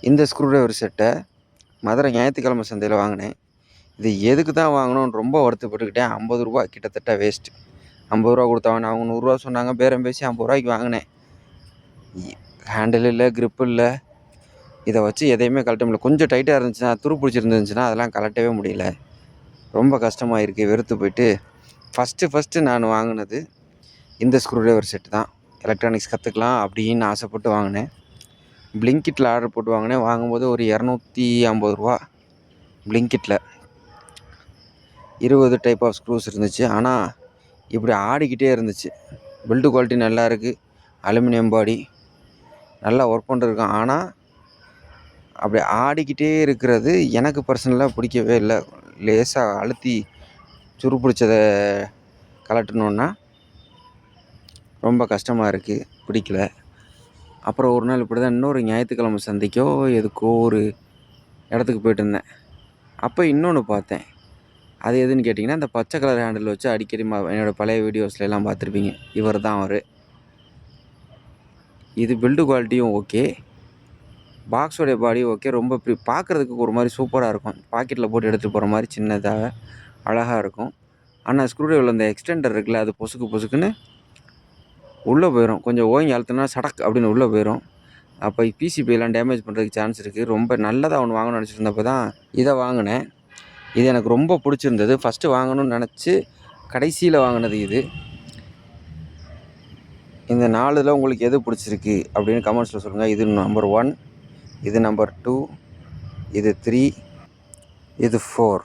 இந்த screw driver செட்டை மதுரை ஞாயிற்றுக்கிழமை சந்தையில் வாங்கினேன். இது எதுக்கு தான் வாங்கணும்னு ரொம்ப வருத்தப்பட்டுக்கிட்டேன். 50 ரூபா கிட்டத்தட்ட வேஸ்ட்டு. 50 ரூபா கொடுத்தாங்க. அவங்க 100 ரூபா சொன்னாங்க. பேரம் பேசி 50 ரூபாய்க்கு வாங்கினேன். ஹேண்டில் இல்லை, க்ரிப் இல்லை. இதை வச்சு எதையுமே கழட்ட முடியல. கொஞ்சம் டைட்டாக இருந்துச்சுன்னா, துரு பிடிச்சிருந்துச்சுன்னா அதெல்லாம் கழட்டவே முடியல. ரொம்ப கஷ்டமாக இருக்குது. வெறுத்து போயிட்டு ஃபஸ்ட்டு நான் வாங்கினது இந்த ஸ்க்ரூ டிரைவர் செட்டு தான். எலக்ட்ரானிக்ஸ் கற்றுக்கலாம் அப்படின்னு ஆசைப்பட்டு வாங்கினேன். பிளிங்கிட்டில் ஆர்டர் போட்டு வாங்கினேன். வாங்கும்போது ஒரு 250 ரூபா. பிளிங்கிட்டில் 20 டைப் ஆஃப் ஸ்க்ரூஸ் இருந்துச்சு. ஆனால் இப்படி ஆடிக்கிட்டே இருந்துச்சு. பில்டு குவாலிட்டி நல்லா இருக்குது. அலுமினியம் பாடி நல்லா ஒர்க் பண்ணிருக்கான். ஆனால் அப்படி ஆடிக்கிட்டே இருக்கிறது எனக்கு பர்சனலாக பிடிக்கவே இல்லை. லேசாக அழுத்தி சுரு பிடிச்சதை கலட்டணுன்னா ரொம்ப கஷ்டமாக இருக்குது. பிடிக்கல. அப்புறம் ஒரு நாள் இப்படி தான் இன்னொரு ஞாயிற்றுக்கிழமை சந்தைக்கோ எதுக்கோ ஒரு இடத்துக்கு போயிட்டு இருந்தேன். அப்போ இன்னொன்று பார்த்தேன். அது எதுன்னு கேட்டிங்கன்னா, இந்த பச்சை கலர் ஹேண்டில் வச்சு அடிக்கடி என்னோடய பழைய வீடியோஸ்லாம் பார்த்துருப்பீங்க. இவர் தான் அவர். இது பில்டு குவாலிட்டியும் ஓகே, பாக்ஸோடைய பாடியும் ஓகே. ரொம்ப பார்க்குறதுக்கு ஒரு மாதிரி சூப்பராக இருக்கும். பாக்கெட்டில் போட்டு எடுத்துகிட்டு போகிற மாதிரி சின்னதாக அழகாக இருக்கும். ஆனால் ஸ்க்ரூ டிரைவரில் இந்த எக்ஸ்டெண்டர் இருக்குல்ல, அது பொசுக்குன்னு உள்ளே போயிடும். கொஞ்சம் ஓங்கி அழுத்தினா சடக் அப்படின்னு உள்ளே போயிடும். அப்போ பிசிபியெல்லாம் டேமேஜ் பண்ணுறதுக்கு சான்ஸ் இருக்குது. ரொம்ப நல்லதாக ஒன்று வாங்கணும்னு நினச்சிருந்தப்போ தான் இதை வாங்கினேன். இது எனக்கு ரொம்ப பிடிச்சிருந்தது. ஃபஸ்ட்டு வாங்கணும்னு நினச்சி கடைசியில் வாங்கினது இது. இந்த 4ல் உங்களுக்கு எது பிடிச்சிருக்கு அப்படின்னு கமெண்ட்ஸில் சொல்லுங்கள். இது நம்பர் 1, இது நம்பர் 2, இது 3, இது 4.